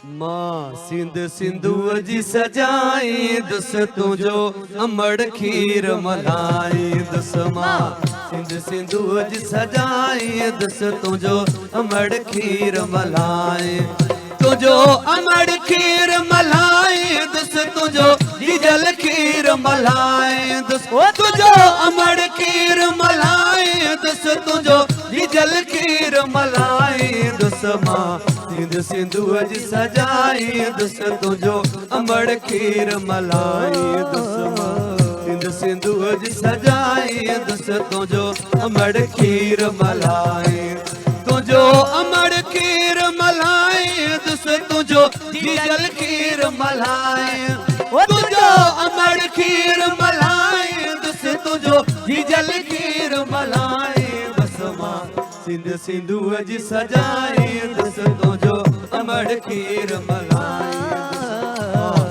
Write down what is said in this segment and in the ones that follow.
माँ सिंध सिंधु जी सजाई दस तुझो अमड़ खीर मलाई दस माँ सिंध सिंधु जी सजाई दस तुझो अमड़ खीर मलाई तुझो अमड़ खीर मलाई दस तुझो जल खीर मलाई दस तुझो अमड़ खीर मलाई दस तुझो जल खीर मलाई दस माँ सिंध सिंधु जी सजाई दस तुझो अमड़ खीर मलाई दस माँ सिंध सिंधु जी सजाई दस तुझो अमड़ खीर मलाई तुझो अमड़ खीर मलाई दस तुझो जल खीर मलाई तुझो अमड़ खीर मलाई दस तुझो जल खीर मलाई बस माँ सिंध सिंधु जी सजाई दस तुझो अमड़ खीर मलाई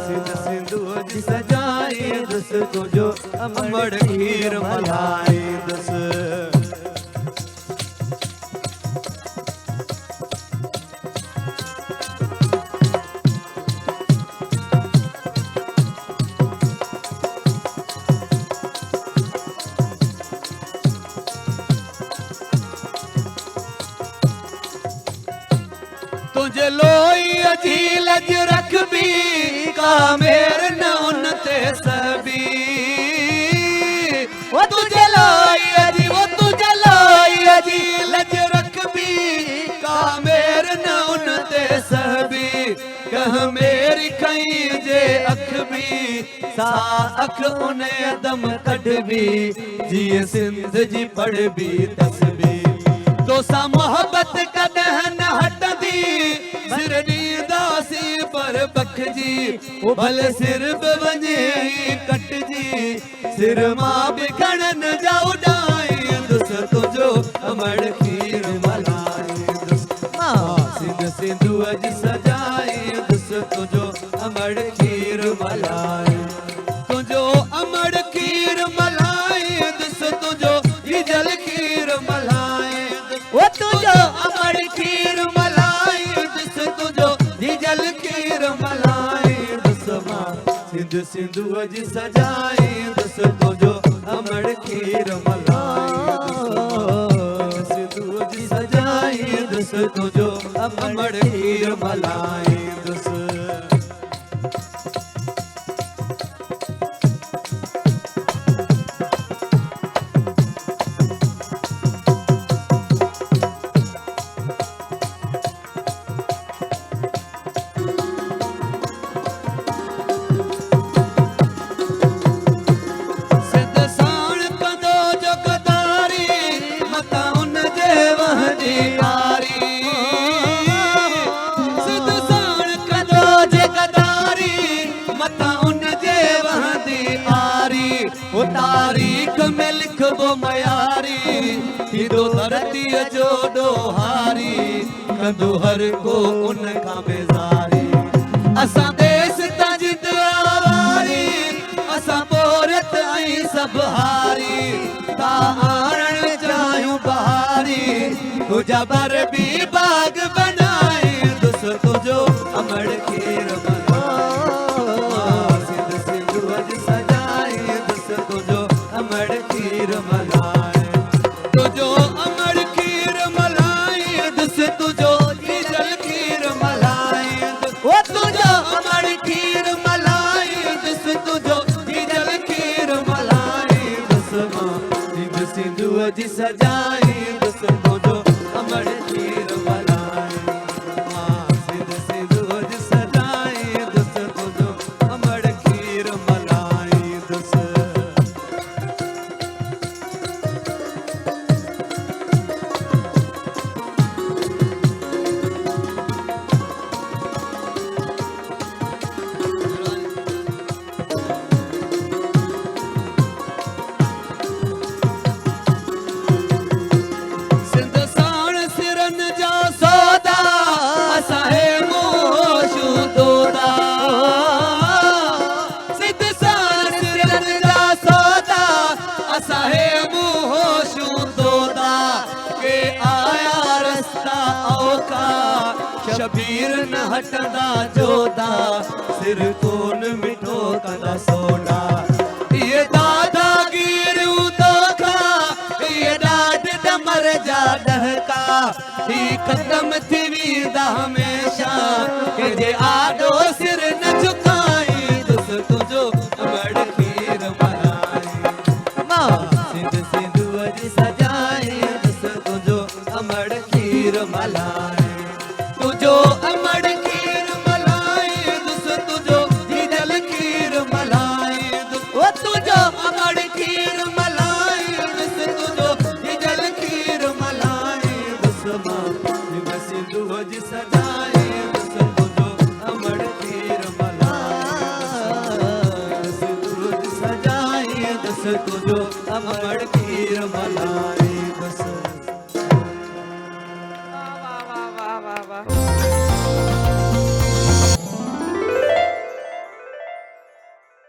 सिंध सिंधु जी सजाई दस तुझो अमड़ खीर मलाई दस तुझे लोई अजील रख भी का मेर न उनते सभी वो तुझे लोई अजी वो तुझे लोई अजील रख भी का मेर न उनते सभी कह मेरी खई जे अख भी सा अख उन्हें दम कढ भी जी सिंध जी पढ़ भी तस्बी तो सा मोहब्बत कदह न हटदी सिर नीदासी पर बख जी वो भले सिर बवने कट जी सिर मां बिखण न जाऊ डाई दुस तुझो अमड़ खीर मलाई दुस मां सिंध सिंधु जी सजाई दुस तुझो अमड़ खीर मलाई तुझो अमड़ खीर मलाई दुस तुझो जल खीर मलाई वो तुझो अमड़ खीर मलाई दस तुझो जल खीर मलाई दस माँ सिंध सिंधु जी सजाई दस तुझो अमड़ खीर मलाई सिंधु जी सजाई दस तुझो अमड़ खीर मलाई दस तारीख में लिखबो मयारी हिदो धरती जो डोहारी कंदो हर को उनका बेजारी असा देश तजिद आवारी असा पोरत आई सब हारी ता आरण चाहूं बहारी तुझा बर भी बाग बनाए दुस तुझो अमड़ खीर अमड़ खीर मलाई तुझो अमड़ खीर मलाई दस तुझो जल खीर मलाई वो तुझो अमड़ खीर मलाई दस तुझो जल खीर मलाई दस माँ सिंध सिंधु जी सजाई दस तुझो अमड़ खीर मलाई माँ सिंध सिंधु जी सजाई दस तुझो अमड़ खीर मलाई दस पीर न हटदा जोदा सिर कोन मिठो कदा सोडा ये दादागीर उदोखा ये डाड डमर जा डहका ही खत्म थी वीदा हमेशा के जे आडो सिर न झुकाई दुस तुझो अमड़ खीर मलाई मां सिंध सिंधु जी सजाए दुस तुझो अमड़ खीर मलाई तुझो अमड़ खीर मलाई दुस तुझो हिजल खीर मलाई ओ तुझो अमड़ खीर मलाई दुस तुझो हिजल खीर मलाई दुस मां सिंध सिंधु जी सजाए दुस तुझो अमड़ खीर मलाई दुस तुझो सजाए दुस तुझो अमड़